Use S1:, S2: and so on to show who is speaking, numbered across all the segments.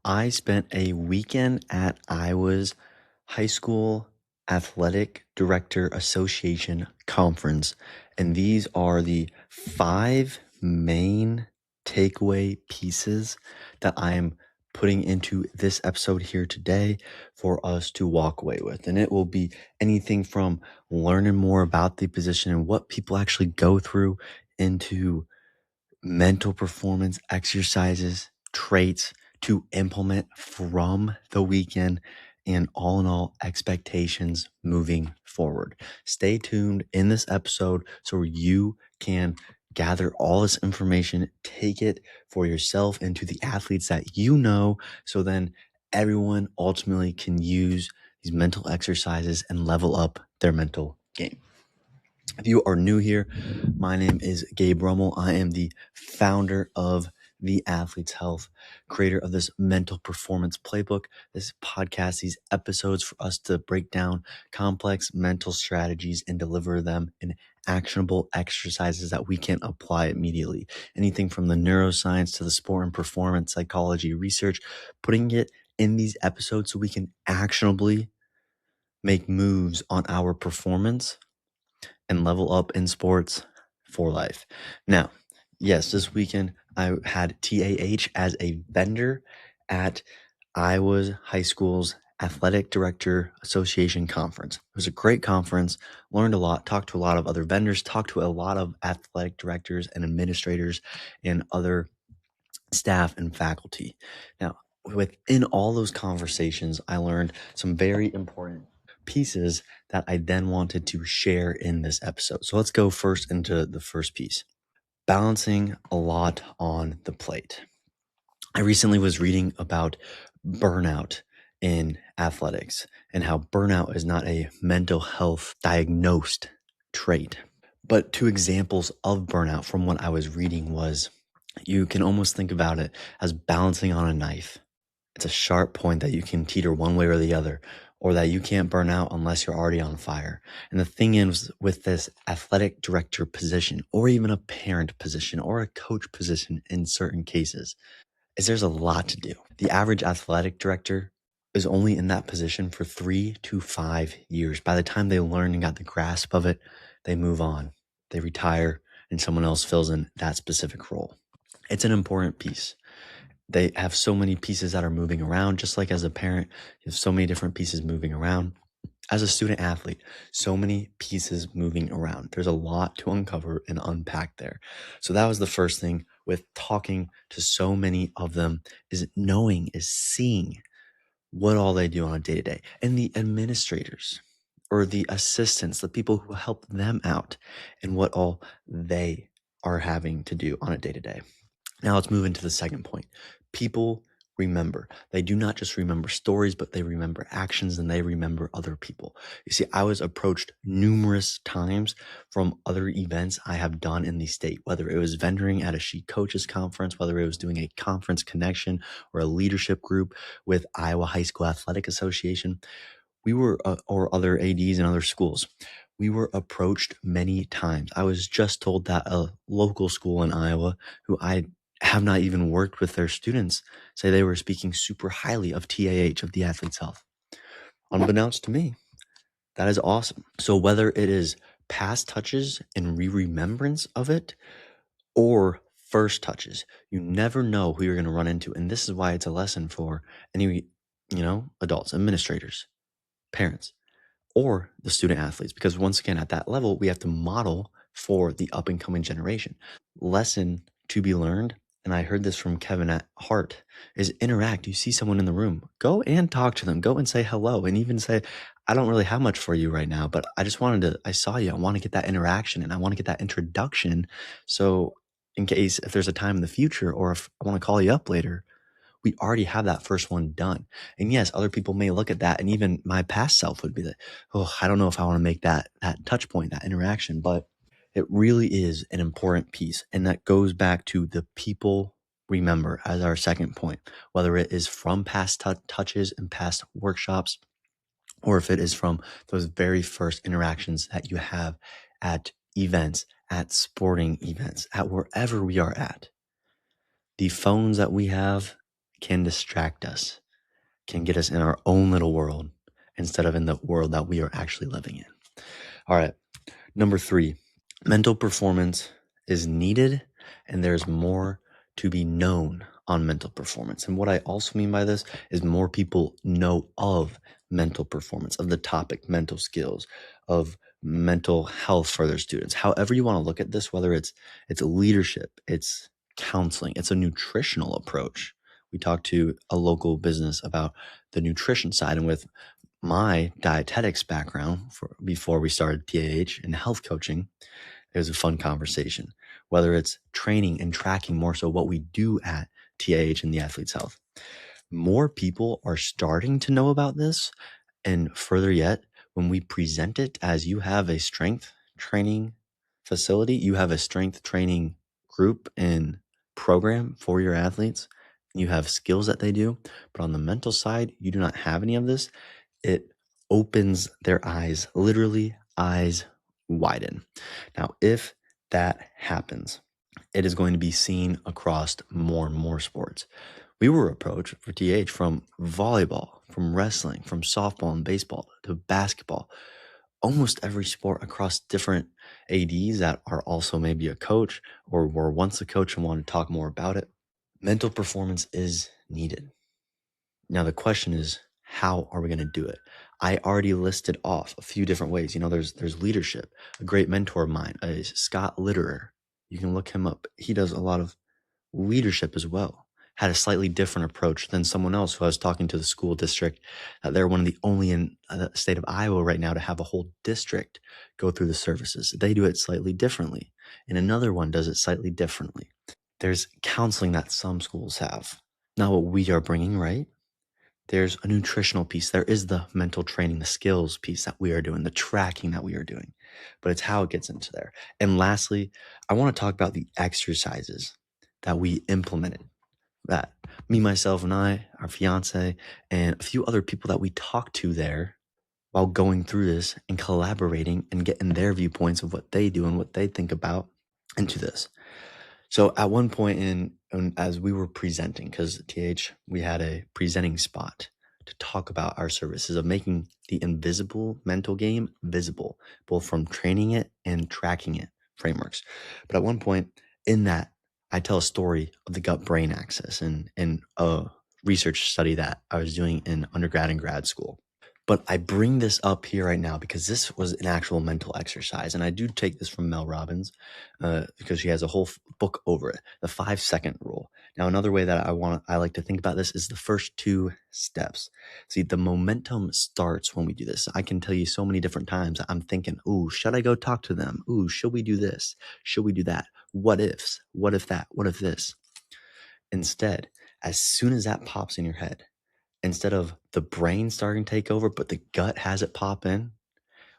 S1: I spent a weekend at Iowa's High School Athletic Director Association conference, and these are the 5 main takeaway pieces that I am putting into this episode here today for us to walk away with. And it will be anything from learning more about the position and what people actually go through into mental performance exercises, traits to implement from the weekend, and all in all, expectations moving forward. Stay tuned in this episode so you can gather all this information, take it for yourself and to the athletes that you know, so then everyone ultimately can use these mental exercises and level up their mental game. If you are new here, my name is Gabe Rummel. I am the founder of The Athlete's Health, creator of this mental performance playbook, this podcast, these episodes for us to break down complex mental strategies and deliver them in actionable exercises that we can apply immediately. Anything from the neuroscience to the sport and performance psychology research, putting it in these episodes so we can actionably make moves on our performance and level up in sports for life. Now, yes, this weekend I had TAH as a vendor at Iowa's High School's Athletic Director Association conference. It was a great conference, learned a lot, talked to a lot of other vendors, talked to a lot of athletic directors and administrators and other staff and faculty. Now, within all those conversations, I learned some very important pieces that I then wanted to share in this episode. So let's go first into the first piece. Balancing a lot on the plate. I recently was reading about burnout in athletics and how burnout is not a mental health diagnosed trait. But 2 examples of burnout from what I was reading was you can almost think about it as balancing on a knife. It's a sharp point that you can teeter one way or the other, or that you can't burn out unless you're already on fire. And the thing is, with this athletic director position, or even a parent position, or a coach position in certain cases, is there's a lot to do. The average athletic director is only in that position for 3 to 5 years. By the time they learn and got the grasp of it, they move on, they retire, and someone else fills in that specific role. It's an important piece. They have so many pieces that are moving around, just like as a parent, you have so many different pieces moving around. As a student athlete, so many pieces moving around. There's a lot to uncover and unpack there. So that was the first thing with talking to so many of them, is knowing, is seeing what all they do on a day-to-day. And the administrators or the assistants, the people who help them out, and what all they are having to do on a day-to-day. Now let's move into the second point. People remember. They do not just remember stories, but they remember actions and they remember other people. You see, I was approached numerous times from other events I have done in the state, whether it was vendoring at a She Coaches conference, whether it was doing a conference connection or a leadership group with Iowa High School Athletic Association. We were, or other ADs in other schools. We were approached many times. I was just told that a local school in Iowa, who I have not even worked with their students, say they were speaking super highly of TAH, of the Athlete's Health. Unbeknownst to me, that is awesome. So whether it is past touches and remembrance of it, or first touches, you never know who you're going to run into. And this is why it's a lesson for any, adults, administrators, parents, or the student athletes, because once again, at that level, we have to model for the up and coming generation. Lesson to be learned, and I heard this from Kevin at Hart, is interact. You see someone in the room, go and talk to them, go and say hello, and even say, I don't really have much for you right now, but I saw you, I want to get that interaction and I want to get that introduction. So in case if there's a time in the future, or if I want to call you up later, we already have that first one done. And yes, other people may look at that, and even my past self would be like, oh, I don't know if I want to make that touch point, that interaction, but it really is an important piece. And that goes back to the people remember as our second point, whether it is from past touches and past workshops, or if it is from those very first interactions that you have at events, at sporting events, at wherever we are at. The phones that we have can distract us, can get us in our own little world instead of in the world that we are actually living in. All right, number 3, mental performance is needed, and there's more to be known on mental performance. And what I also mean by this is more people know of mental performance, of the topic mental skills, of mental health for their students. However you want to look at this, whether it's leadership, it's counseling, it's a nutritional approach. We talked to a local business about the nutrition side, and with my dietetics background before we started TAH and health coaching, it was a fun conversation. Whether it's training and tracking more so what we do at TAH and the Athlete's Health. More people are starting to know about this. And further yet, when we present it as you have a strength training facility, you have a strength training group and program for your athletes, you have skills that they do, but on the mental side, you do not have any of this, it opens their eyes, literally eyes widen. Now, if that happens, it is going to be seen across more and more sports. We were approached for TH from volleyball, from wrestling, from softball and baseball to basketball, almost every sport across different ADs that are also maybe a coach or were once a coach and want to talk more about it. Mental performance is needed. Now, the question is, how are we going to do it? I already listed off a few different ways. There's leadership. A great mentor of mine is Scott Litterer. You can look him up. He does a lot of leadership as well. Had a slightly different approach than someone else who I was talking to the school district. They're one of the only in the state of Iowa right now to have a whole district go through the services. They do it slightly differently. And another one does it slightly differently. There's counseling that some schools have. Not what we are bringing, right? There's a nutritional piece. There is the mental training, the skills piece that we are doing, the tracking that we are doing, but it's how it gets into there. And lastly, I want to talk about the exercises that we implemented, that me, myself, and I, our fiance, and a few other people that we talked to there while going through this and collaborating and getting their viewpoints of what they do and what they think about into this. So at one point as we were presenting, because TH, we had a presenting spot to talk about our services of making the invisible mental game visible, both from training it and tracking it frameworks. But at one point in that, I tell a story of the gut-brain axis and a research study that I was doing in undergrad and grad school. But I bring this up here right now because this was an actual mental exercise. And I do take this from Mel Robbins because she has a whole book over it, the 5-second rule. Now, another way that I like to think about this is the first 2 steps. See, the momentum starts when we do this. I can tell you so many different times I'm thinking, ooh, should I go talk to them? Ooh, should we do this? Should we do that? What ifs? What if that? What if this? Instead, as soon as that pops in your head, instead of the brain starting to take over, but the gut has it pop in,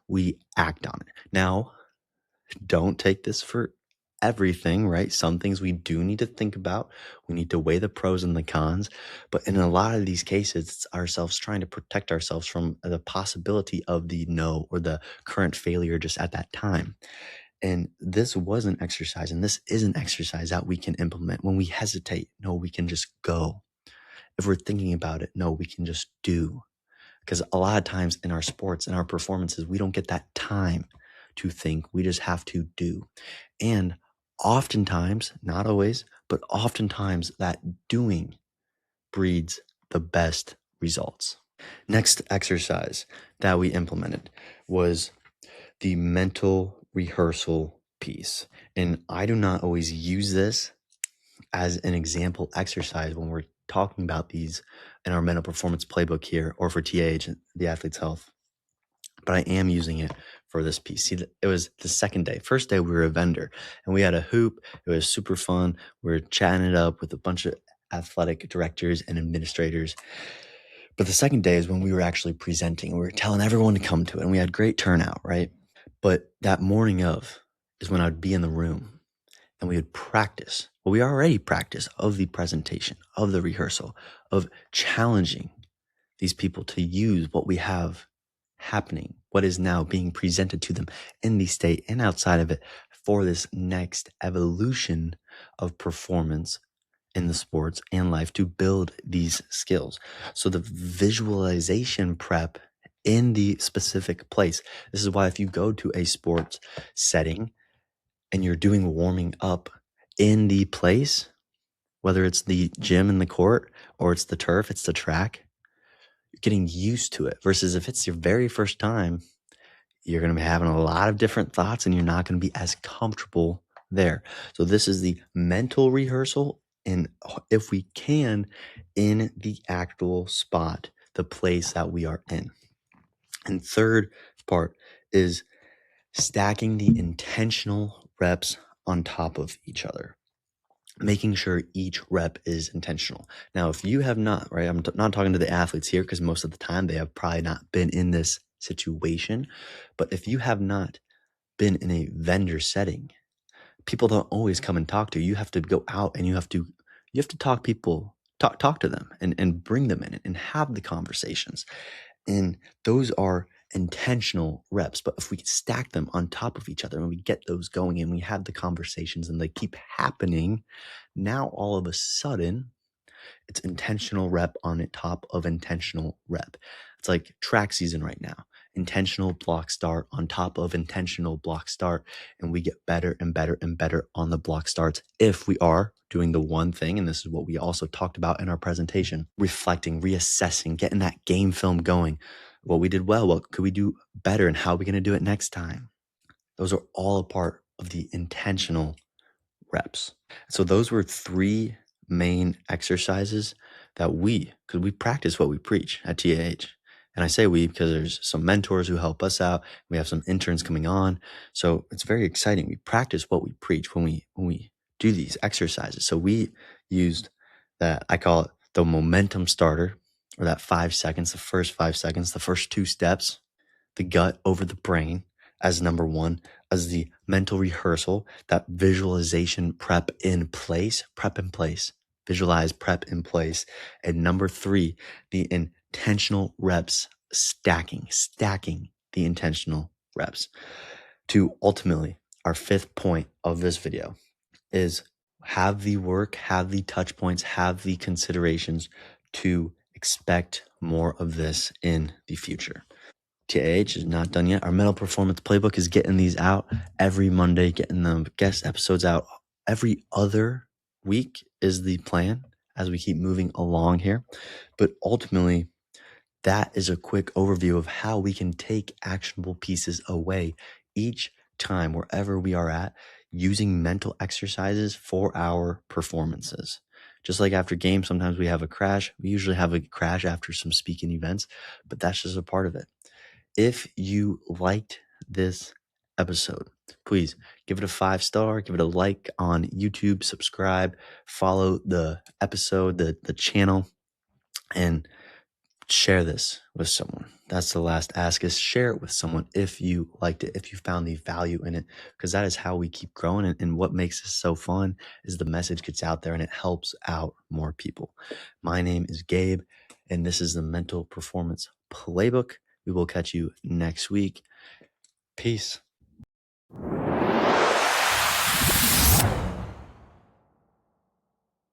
S1: we act on it. Now, don't take this for everything, right? Some things we do need to think about. We need to weigh the pros and the cons. But in a lot of these cases, it's ourselves trying to protect ourselves from the possibility of the no or the current failure just at that time. And this was an exercise, and this is an exercise that we can implement. When we hesitate, no, we can just go. If we're thinking about it, no, we can just do. Because a lot of times in our sports and our performances, we don't get that time to think. We just have to do. And oftentimes, not always, but oftentimes that doing breeds the best results. Next exercise that we implemented was the mental rehearsal piece. And I do not always use this as an example exercise when we're talking about these in our mental performance playbook here or for TH, the Athlete's Health. But I am using it for this piece. See, it was the second day. First day, we were a vendor and we had a hoop. It was super fun. We were chatting it up with a bunch of athletic directors and administrators. But the second day is when we were actually presenting and we were telling everyone to come to it. And we had great turnout, right? But that morning of is when I would be in the room and we would practice. Well, we already practice of the presentation, of the rehearsal, of challenging these people to use what we have happening, what is now being presented to them in the state and outside of it for this next evolution of performance in the sports and life to build these skills. So the visualization prep in the specific place. This is why if you go to a sports setting and you're doing warming up in the place, whether it's the gym in the court or it's the turf, it's the track, you're getting used to it. Versus if it's your very first time, you're going to be having a lot of different thoughts and you're not going to be as comfortable there. So this is the mental rehearsal, and if we can, in the actual spot, the place that we are in. And third part is stacking the intentional reps on top of each other, making sure each rep is intentional. Now, if you have not, right, I'm not talking to the athletes here because most of the time they have probably not been in this situation. But if you have not been in a vendor setting, people don't always come and talk to you. You have to go out and you have to talk to them and bring them in and have the conversations. And those are intentional reps. But if we stack them on top of each other and we get those going and we have the conversations and they keep happening, now all of a sudden it's intentional rep on top of intentional rep. It's like track season right now. Intentional block start on top of intentional block start. And we get better and better and better on the block starts if we are doing the one thing. And this is what we also talked about in our presentation: reflecting, reassessing, getting that game film going. What we did well, what could we do better, and how are we going to do it next time? Those are all a part of the intentional reps. So those were 3 main exercises that because we practice what we preach at TAH. And I say we because there's some mentors who help us out. We have some interns coming on. So it's very exciting. We practice what we preach when we do these exercises. So we used that, I call it the momentum starter, or that 5 seconds, the first 5 seconds, the first 2 steps, the gut over the brain as number 1, as the mental rehearsal, that visualization prep in place, visualize, prep in place. And number 3, the intentional reps, stacking the intentional reps. To ultimately, our 5th point of this video is have the work, have the touch points, have the considerations to expect more of this in the future. TAH is not done yet. Our mental performance playbook is getting these out every Monday, getting the guest episodes out every other week is the plan as we keep moving along here. But ultimately, that is a quick overview of how we can take actionable pieces away each time, wherever we are at, using mental exercises for our performances. Just like after games, sometimes we have a crash. We usually have a crash after some speaking events, but that's just a part of it. If you liked this episode, please give it a 5-star, give it a like on YouTube, subscribe, follow the episode, the channel, and share this with someone. That's the last ask, is share it with someone if you liked it, if you found the value in it, because that is how we keep growing. And what makes this so fun is the message gets out there and it helps out more people. My name is Gabe, and this is the Mental Performance Playbook. We will catch you next week. Peace.